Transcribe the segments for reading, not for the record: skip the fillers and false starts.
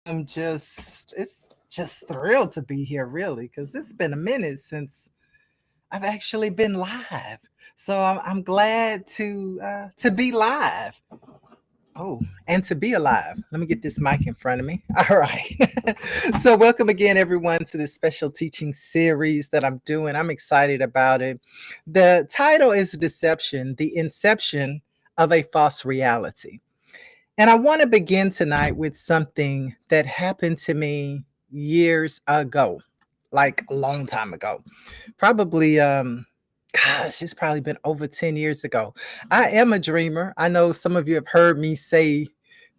It's just thrilled to be here, really, because it's been a minute since I've actually been live. So I'm glad to be live. Oh, and to be alive. Let me get this mic in front of me. All right. So welcome again, everyone, to this special teaching series that I'm doing. I'm excited about it. The title is Deception: The Inception of a False Reality. And I want to begin tonight with something that happened to me years ago, like a long time ago. Probably gosh, it's probably been over 10 years ago. I am a dreamer. I know some of you have heard me say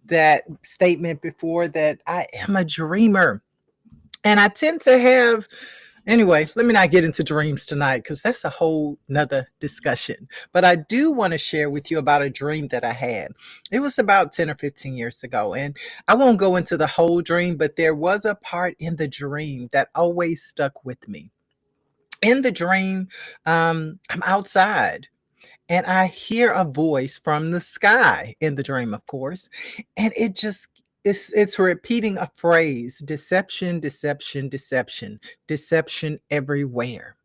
that statement before, that I am a dreamer. And I tend to have, anyway, let me not get into dreams tonight because that's a whole nother discussion. But I do want to share with you about a dream that I had. It was about 10 or 15 years ago. And I won't go into the whole dream, but there was a part in the dream that always stuck with me. In the dream, I'm outside and I hear a voice from the sky in the dream, of course, and it's repeating a phrase: deception, deception, deception, deception everywhere.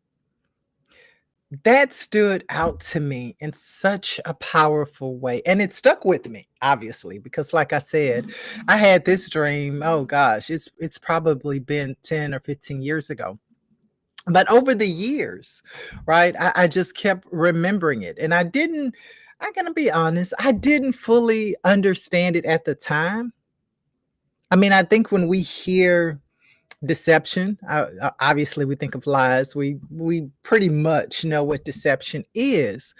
That stood out to me in such a powerful way, and it stuck with me, obviously, because like I said, I had this dream, oh gosh, it's probably been 10 or 15 years ago. But over the years, right, I just kept remembering it. And I'm going to be honest, I didn't fully understand it at the time. I mean, I think when we hear deception, obviously we think of lies. We pretty much know what deception is.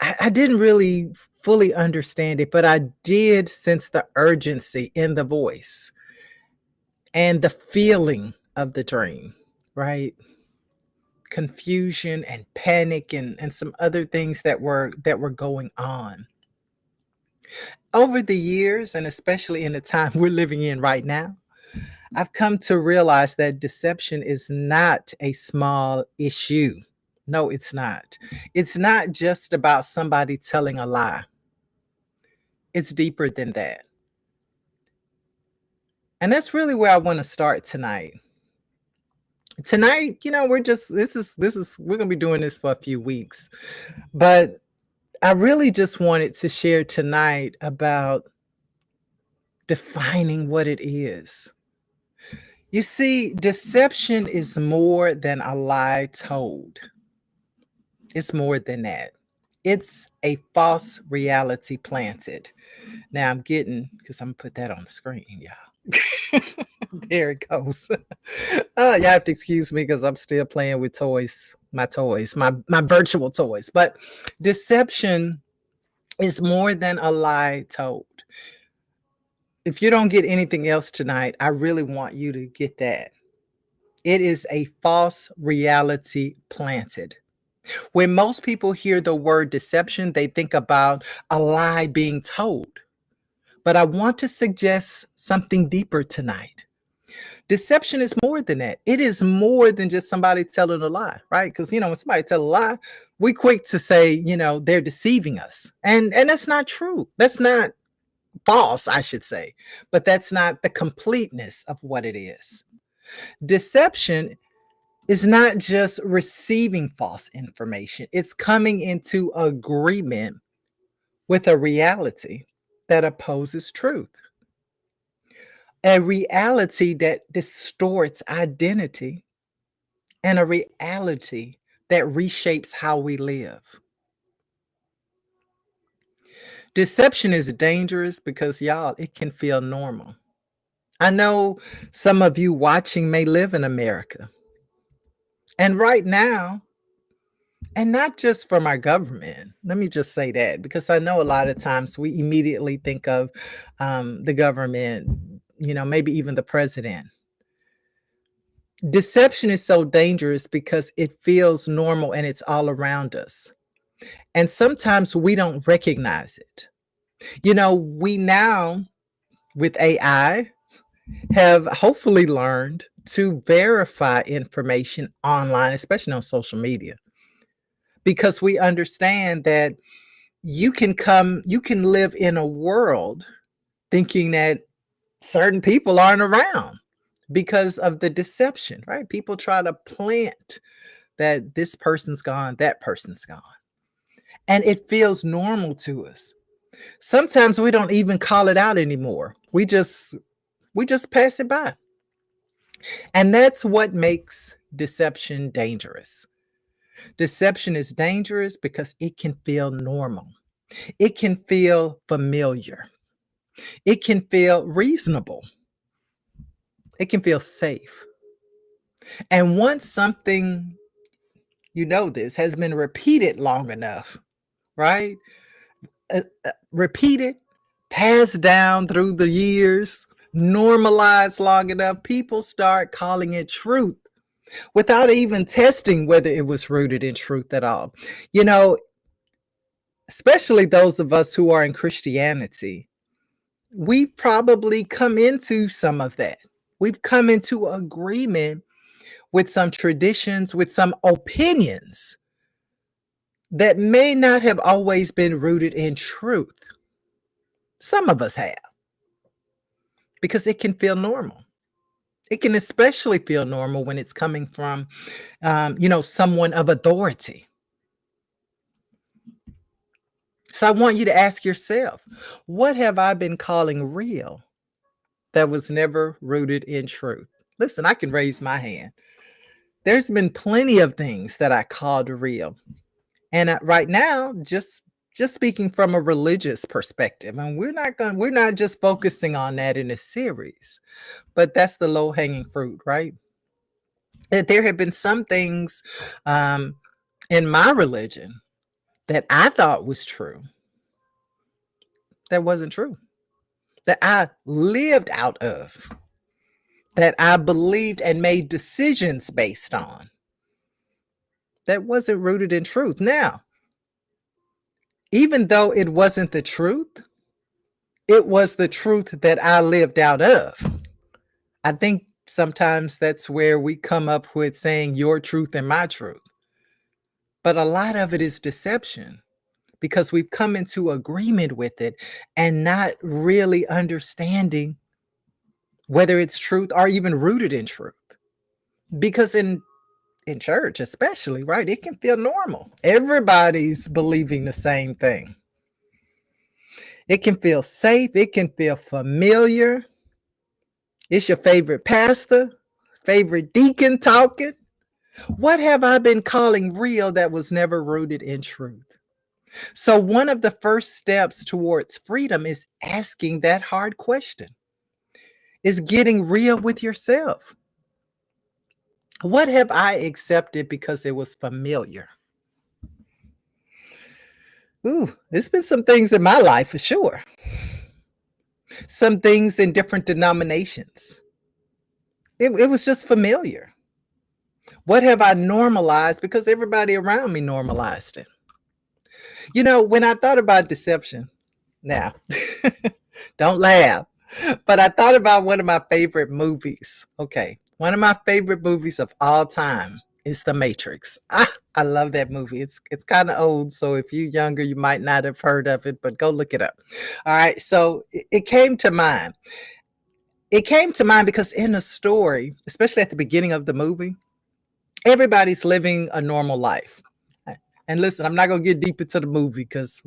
I didn't really fully understand it, but I did sense the urgency in the voice and the feeling of the dream, right? Confusion and panic and some other things that were going on. Over the years, and especially in the time we're living in right now, I've come to realize that deception is not a small issue. No, it's not. It's not just about somebody telling a lie. It's deeper than that. And that's really where I want to start tonight. Tonight, we're going to be doing this for a few weeks. But I really just wanted to share tonight about defining what it is. You see, deception is more than a lie told. It's more than that. It's a false reality planted. Now I'm getting, because I'm gonna put that on the screen, y'all. There it goes. You have to excuse me because I'm still playing with toys, my virtual toys. But deception is more than a lie told. If you don't get anything else tonight, I really want you to get that. It is a false reality planted. When most people hear the word deception, they think about a lie being told. But I want to suggest something deeper tonight. Deception is more than that. It is more than just somebody telling a lie, right? Because, when somebody tells a lie, we quick to say, they're deceiving us. And that's not true. That's not false, I should say. But that's not the completeness of what it is. Deception is not just receiving false information. It's coming into agreement with a reality that opposes truth. A reality that distorts identity, and a reality that reshapes how we live. Deception is dangerous because, y'all, it can feel normal. I know some of you watching may live in America. And right now, and not just from our government, let me just say that, because I know a lot of times we immediately think of the government, maybe even the president. Deception is so dangerous because it feels normal and it's all around us. And sometimes we don't recognize it. We now, with AI, have hopefully learned to verify information online, especially on social media, because we understand that you can live in a world thinking that certain people aren't around because of the deception, right? People try to plant that this person's gone, that person's gone. And it feels normal to us. Sometimes we don't even call it out anymore. We just pass it by. And that's what makes deception dangerous. Deception is dangerous because it can feel normal. It can feel familiar. It can feel reasonable. It can feel safe. And once something, this has been repeated long enough, right? Repeated, passed down through the years, normalized long enough, people start calling it truth without even testing whether it was rooted in truth at all. You know, especially those of us who are in Christianity, we probably come into some of that. We've come into agreement with some traditions, with some opinions that may not have always been rooted in truth. Some of us have, because it can feel normal. It can especially feel normal when it's coming from, someone of authority. So I want you to ask yourself, what have I been calling real that was never rooted in truth? Listen, I can raise my hand. There's been plenty of things that I called real. And right now, just speaking from a religious perspective, and we're not just focusing on that in this series, but that's the low hanging fruit, right? That there have been some things in my religion that I thought was true that wasn't true, that I lived out of, that I believed and made decisions based on, that wasn't rooted in truth. Now, even though it wasn't the truth, it was the truth that I lived out of. I think sometimes that's where we come up with saying your truth and my truth. But a lot of it is deception because we've come into agreement with it and not really understanding whether it's truth or even rooted in truth. Because in church especially, right, it can feel normal. Everybody's believing the same thing. It can feel safe. It can feel familiar. It's your favorite pastor, favorite deacon talking. What have I been calling real that was never rooted in truth? So, one of the first steps towards freedom is asking that hard question, is getting real with yourself. What have I accepted because it was familiar? Ooh, there's been some things in my life for sure. Some things in different denominations. It was just familiar. What have I normalized because everybody around me normalized it? When I thought about deception, now, don't laugh, but I thought about one of my favorite movies. Okay, one of my favorite movies of all time is The Matrix. I love that movie. It's kind of old, so if you're younger, you might not have heard of it, but go look it up. All right, so it came to mind. It came to mind because in the story, especially at the beginning of the movie, everybody's living a normal life. And listen, I'm not going to get deep into the movie because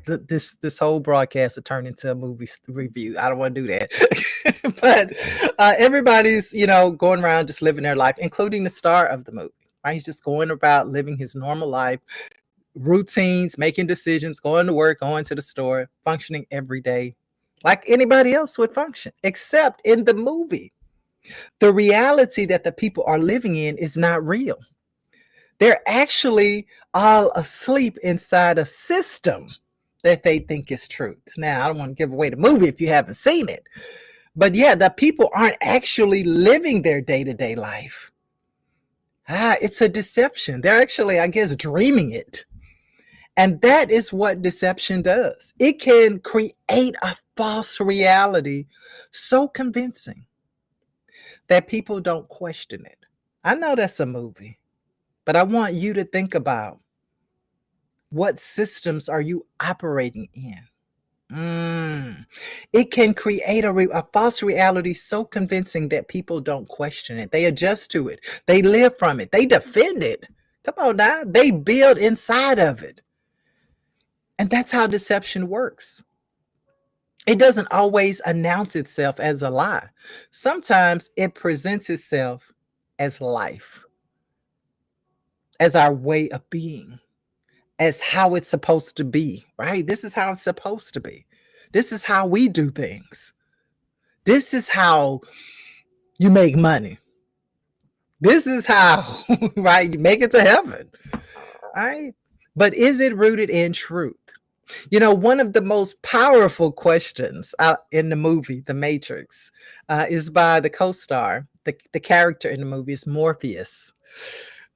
this whole broadcast will turn into a movie review. I don't want to do that. But everybody's, going around just living their life, including the star of the movie. Right? He's just going about living his normal life, routines, making decisions, going to work, going to the store, functioning every day like anybody else would function, except in the movie. The reality that the people are living in is not real. They're actually all asleep inside a system that they think is truth. Now, I don't want to give away the movie if you haven't seen it. But yeah, the people aren't actually living their day-to-day life. It's a deception. They're actually, I guess, dreaming it. And that is what deception does. It can create a false reality so convincing that people don't question it. I know that's a movie, but I want you to think about, what systems are you operating in? Mm. It can create a false reality so convincing that people don't question it. They adjust to it. They live from it. They defend it. Come on now. They build inside of it. And that's how deception works. It doesn't always announce itself as a lie. Sometimes it presents itself as life, as our way of being, as how it's supposed to be, right? This is how it's supposed to be. This is how we do things. This is how you make money. This is how, right, you make it to heaven, right? But is it rooted in truth? You know, one of the most powerful questions in the movie, The Matrix, is by the co star. The character in the movie is Morpheus.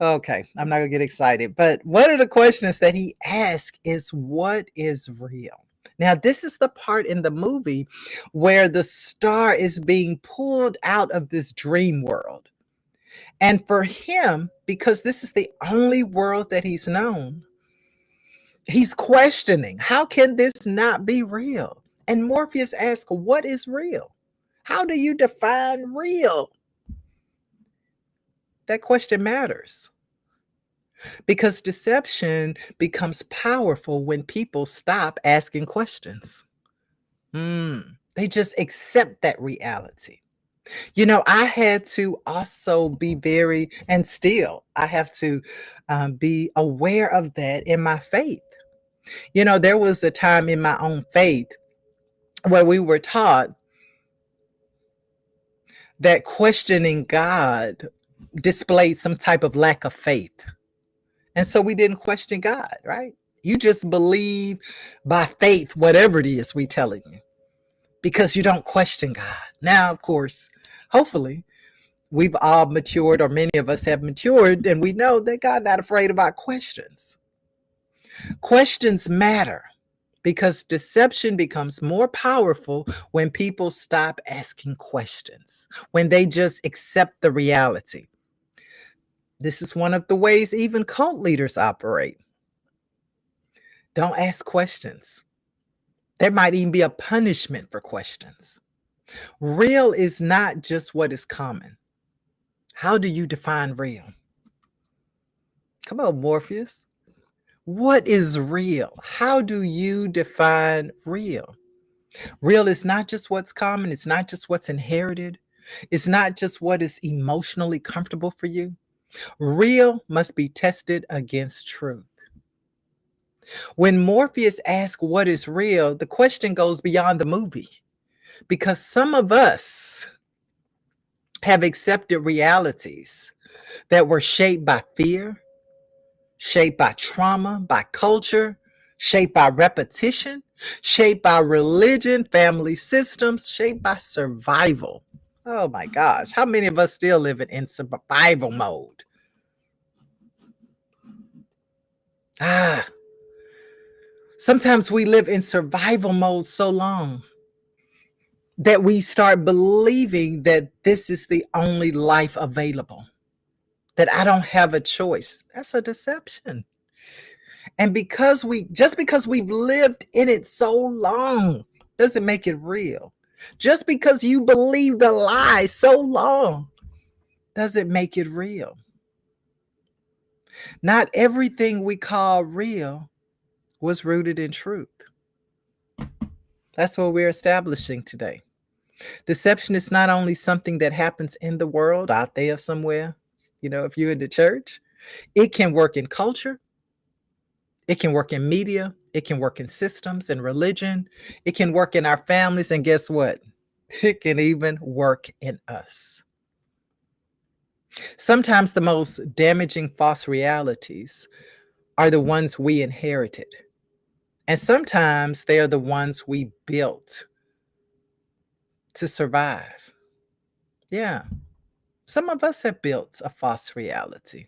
Okay, I'm not going to get excited. But one of the questions that he asks is, what is real? Now, this is the part in the movie where the star is being pulled out of this dream world. And for him, because this is the only world that he's known, he's questioning, how can this not be real? And Morpheus asks, what is real? How do you define real? That question matters because deception becomes powerful when people stop asking questions. They just accept that reality. You know, I had to also be very, and still, I have to be aware of that in my faith. You know, there was a time in my own faith where we were taught that questioning God displayed some type of lack of faith. And so we didn't question God, right? You just believe by faith, whatever it is we telling you, because you don't question God. Now, of course, hopefully, we've all matured, or many of us have matured, and we know that God's not afraid of our questions. Questions matter because deception becomes more powerful when people stop asking questions, when they just accept the reality. This is one of the ways even cult leaders operate. Don't ask questions. There might even be a punishment for questions. Real is not just what is common. How do you define real? Come on, Morpheus. What is real? How do you define real? Real is not just what's common. It's not just what's inherited. It's not just what is emotionally comfortable for you. Real must be tested against truth. When Morpheus asks what is real, the question goes beyond the movie because some of us have accepted realities that were shaped by fear, shaped by trauma, by culture, shaped by repetition, shaped by religion, family systems, shaped by survival. Oh my gosh, how many of us still live in survival mode? Sometimes we live in survival mode so long that we start believing that this is the only life available, that I don't have a choice. That's a deception. And because we've lived in it so long, doesn't make it real. Just because you believe the lie so long doesn't make it real. Not everything we call real was rooted in truth. That's what we're establishing today. Deception is not only something that happens in the world out there somewhere, if you're in the church, it can work in culture. It can work in media. It can work in systems and religion. It can work in our families. And guess what? It can even work in us. Sometimes the most damaging false realities are the ones we inherited. And sometimes they are the ones we built to survive. Yeah. Some of us have built a false reality.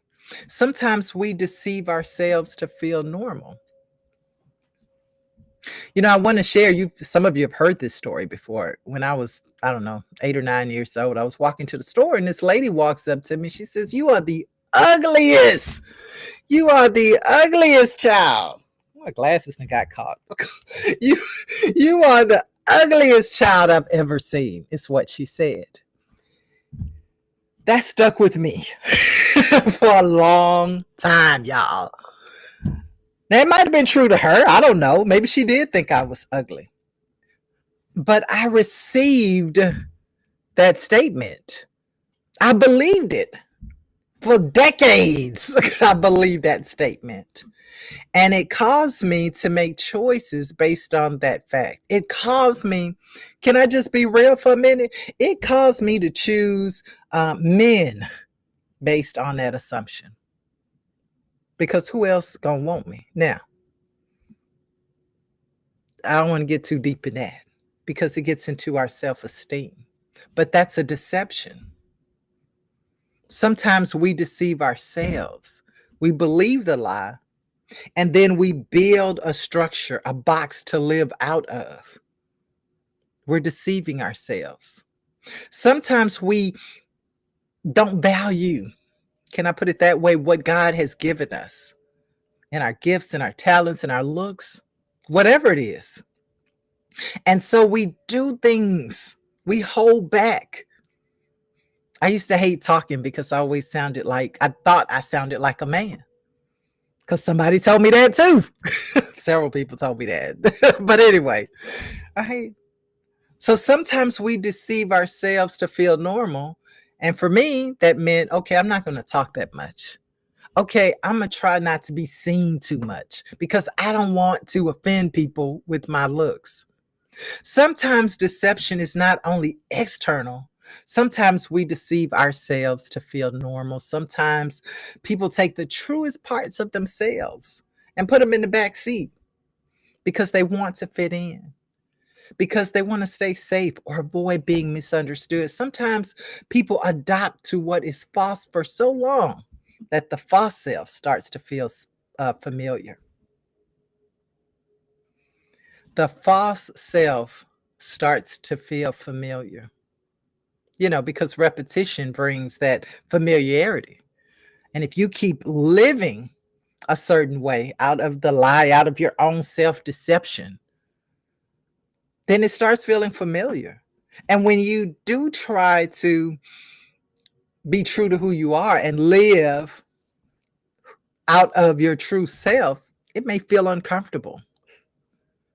Sometimes we deceive ourselves to feel normal. I want to share some of you have heard this story before. When I was, I don't know, 8 or 9 years old, I was walking to the store and this lady walks up to me. She says, "You are the ugliest. You are the ugliest child." My glasses and got caught. you, you are the ugliest child I've ever seen, is what she said. That stuck with me for a long time, y'all. That might have been true to her. I don't know. Maybe she did think I was ugly. But I received that statement. I believed it for decades. I believed that statement. And it caused me to make choices based on that fact. It caused me, can I just be real for a minute? It caused me to choose men based on that assumption. Because who else gonna want me? Now, I don't want to get too deep in that because it gets into our self-esteem. But that's a deception. Sometimes we deceive ourselves. We believe the lie, and then we build a structure, a box to live out of. We're deceiving ourselves. Sometimes we don't value, can I put it that way, what God has given us and our gifts and our talents and our looks, whatever it is. And so we do things, we hold back. I used to hate talking because I always sounded like, I thought I sounded like a man. Because somebody told me that too. Several people told me that. But anyway, so sometimes we deceive ourselves to feel normal. And for me, that meant, okay, I'm not going to talk that much. Okay, I'm going to try not to be seen too much because I don't want to offend people with my looks. Sometimes deception is not only external. Sometimes we deceive ourselves to feel normal. Sometimes people take the truest parts of themselves and put them in the back seat because they want to fit in, because they want to stay safe or avoid being misunderstood. Sometimes people adopt to what is false for so long that the false self starts to feel familiar. The false self starts to feel familiar. Because repetition brings that familiarity. And if you keep living a certain way out of the lie, out of your own self-deception, then it starts feeling familiar. And when you do try to be true to who you are and live out of your true self, it may feel uncomfortable,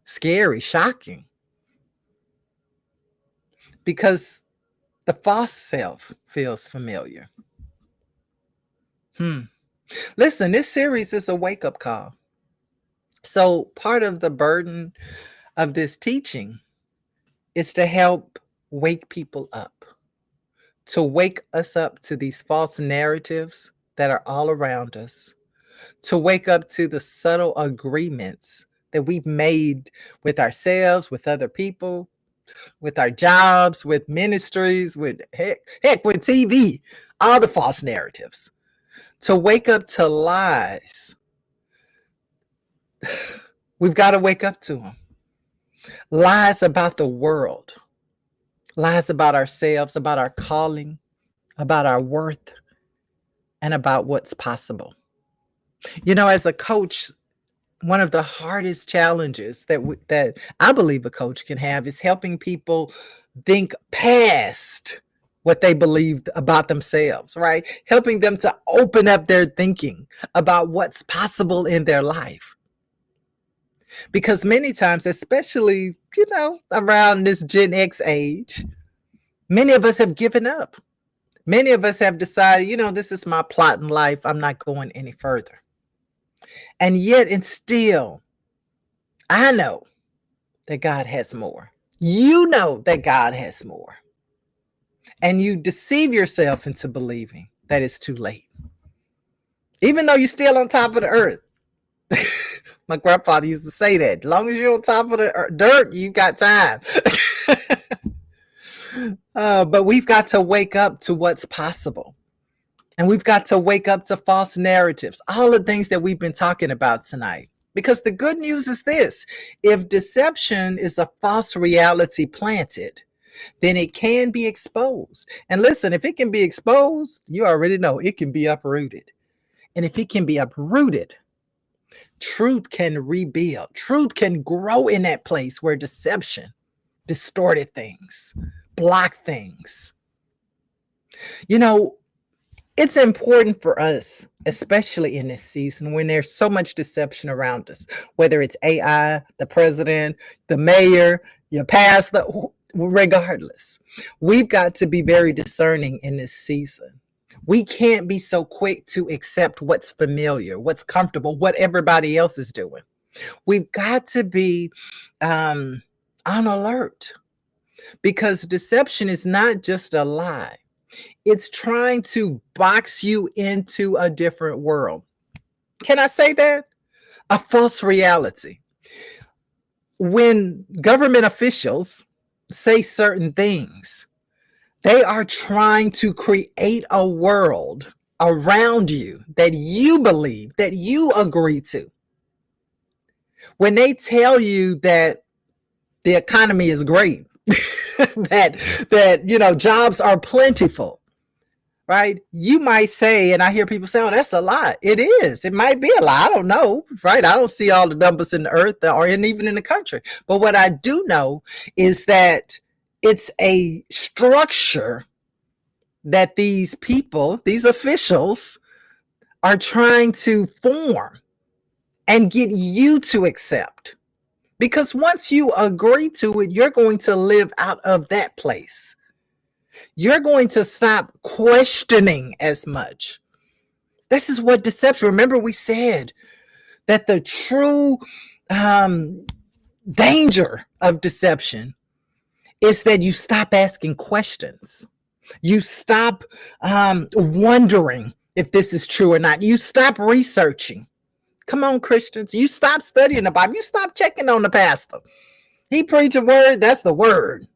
scary, shocking, because the false self feels familiar. Listen, this series is a wake-up call. So part of the burden of this teaching is to help wake people up, to wake us up to these false narratives that are all around us, to wake up to the subtle agreements that we've made with ourselves, with other people, with our jobs, with ministries, with heck with TV, all the false narratives, to wake up to lies. We've got to wake up to them. Lies about the world, lies about ourselves, about our calling, about our worth, and about what's possible. As a coach, one of the hardest challenges that I believe a coach can have is helping people think past what they believed about themselves, right? Helping them to open up their thinking about what's possible in their life. Because many times, especially, around this Gen X age, many of us have given up. Many of us have decided, this is my plot in life. I'm not going any further. And yet, and still, I know that God has more. You know that God has more. And you deceive yourself into believing that it's too late. Even though you're still on top of the earth. My grandfather used to say that. As long as you're on top of the dirt, you got time. But we've got to wake up to what's possible. And we've got to wake up to false narratives. All the things that we've been talking about tonight. Because the good news is this. If deception is a false reality planted, then it can be exposed. And listen, if it can be exposed, you already know it can be uprooted. And if it can be uprooted, Truth can rebuild. Truth can grow in that place where deception distorted things, blocked things. You know, it's important for us, especially in this season when there's so much deception around us, whether it's AI, the president, the mayor, your pastor, regardless. We've got to be very discerning in this season. We can't be so quick to accept what's familiar, what's comfortable, what everybody else is doing. We've got to be on alert because deception is not just a lie. It's trying to box you into a different world. Can I say that? A false reality. When government officials say certain things, they are trying to create a world around you that you believe, that you agree to. When they tell you that the economy is great, that jobs are plentiful, right? You might say, and I hear people say, oh, that's a lie. It is. It might be a lie. I don't know, right? I don't see all the numbers in the earth or even in the country. But what I do know is that it's a structure that these people, these officials, are trying to form and get you to accept. Because once you agree to it, you're going to live out of that place. You're going to stop questioning as much. This is what deception. Remember, we said that the true danger of deception is that you stop asking questions. You stop wondering if this is true or not. You stop researching. Come on, Christians. You stop studying the Bible. You stop checking on the pastor. He preach a word, that's the word.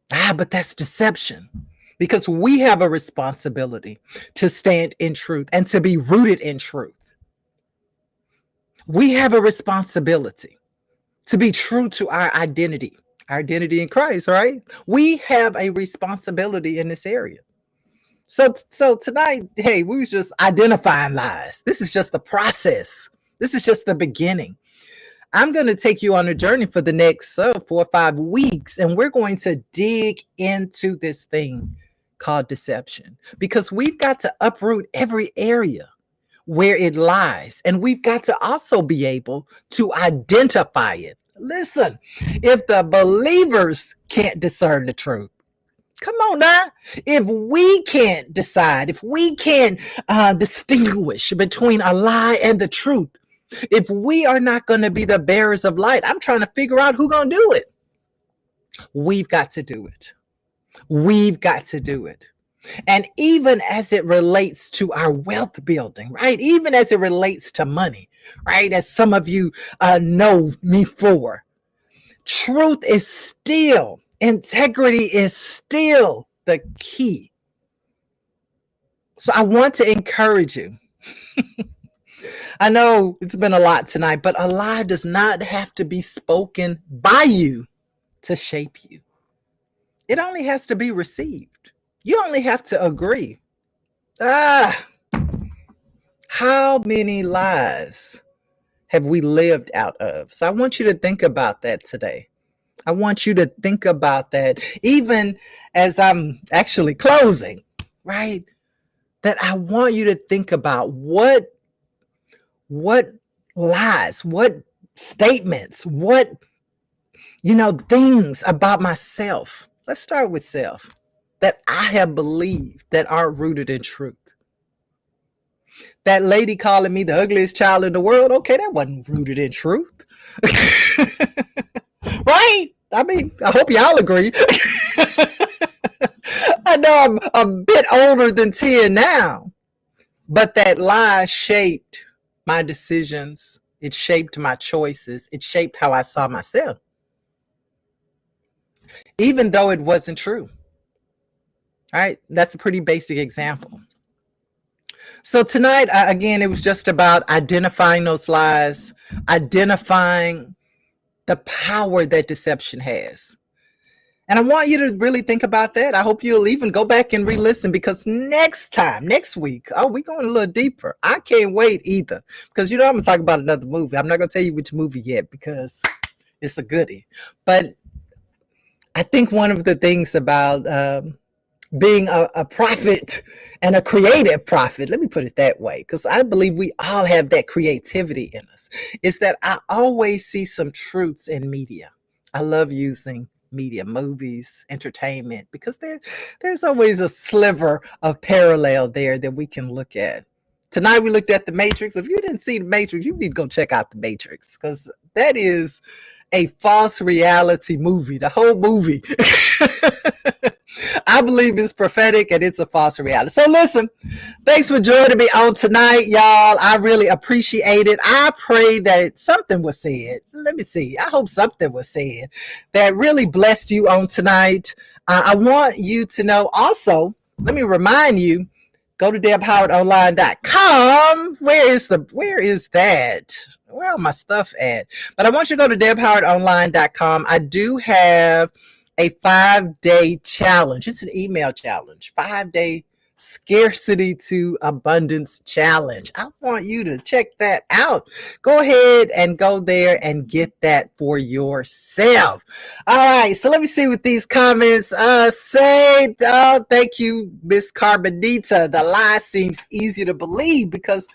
But that's deception, because we have a responsibility to stand in truth and to be rooted in truth. We have a responsibility to be true to our identity in Christ, right? We have a responsibility in this area. So tonight, hey, we was just identifying lies. This is just the process. This is just the beginning. I'm going to take you on a journey for the next 4 or 5 weeks, and we're going to dig into this thing called deception, because we've got to uproot every area where it lies, and we've got to also be able to identify it. Listen, if the believers can't discern the truth, come on now. If we can't decide, if we can't distinguish between a lie and the truth, if we are not going to be the bearers of light, I'm trying to figure out who's going to do it. We've got to do it. We've got to do it. And even as it relates to our wealth building, right? Even as it relates to money, right? As some of you know me for, truth is still, integrity is still the key. So I want to encourage you. I know it's been a lot tonight, but a lie does not have to be spoken by you to shape you. It only has to be received. You only have to agree. How many lies have we lived out of? So I want you to think about that today. I want you to think about that, even as I'm actually closing, right? That I want you to think about what lies, what statements, what, things about myself. Let's start with self that I have believed that aren't rooted in truth. That lady calling me the ugliest child in the world. Okay, that wasn't rooted in truth. Right? I mean, I hope y'all agree. I know I'm a bit older than 10 now, but that lie shaped my decisions. It shaped my choices. It shaped how I saw myself, even though it wasn't true. All right, that's a pretty basic example. So tonight, again, it was just about identifying those lies, identifying the power that deception has. And I want you to really think about that. I hope you'll even go back and re-listen because next week, oh, we're going a little deeper. I can't wait either because I'm going to talk about another movie. I'm not going to tell you which movie yet because it's a goodie. But I think one of the things about being a prophet and a creative prophet, let me put it that way, because I believe we all have that creativity in us, is that I always see some truths in media. I love using media, movies, entertainment, because there's always a sliver of parallel there that we can look at. Tonight we looked at The Matrix. If you didn't see The Matrix, you need to go check out The Matrix because that is a false reality movie. The whole movie. I believe it's prophetic and it's a false reality. So listen, thanks for joining me on tonight, y'all. I really appreciate it. I pray that something was said. Let me see. I hope something was said that really blessed you on tonight. I want you to know also, let me remind you, go to debhowardonline.com. Where is that? Where all my stuff at? But I want you to go to debhowardonline.com. I do have a 5-day challenge. It's an email challenge, 5-day scarcity to abundance challenge. I want you to check that out. Go ahead and go there and get that for yourself. All right, so let me see with these comments. Thank you, Miss Carbonita. The lie seems easy to believe because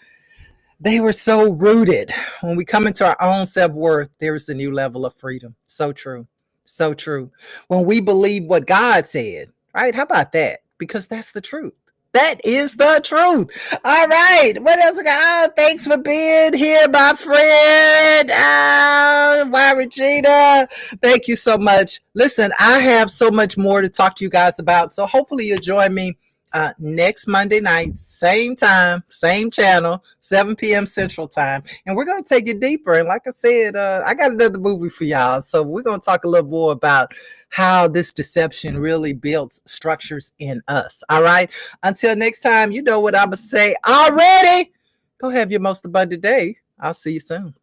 they were so rooted. When we come into our own self-worth, there is a new level of freedom. So true. So true. When we believe what God said, right? How about that? Because that's the truth. That is the truth. All right. What else I got? Oh, thanks for being here, my friend. Why, Regina? Thank you so much. Listen, I have so much more to talk to you guys about. So hopefully you'll join me next Monday night, same time, same channel, 7 p.m. Central Time. And we're going to take it deeper. And like I said, I got another movie for y'all. So we're going to talk a little more about how this deception really builds structures in us. All right. Until next time, you know what I'm going to say already. Go have your most abundant day. I'll see you soon.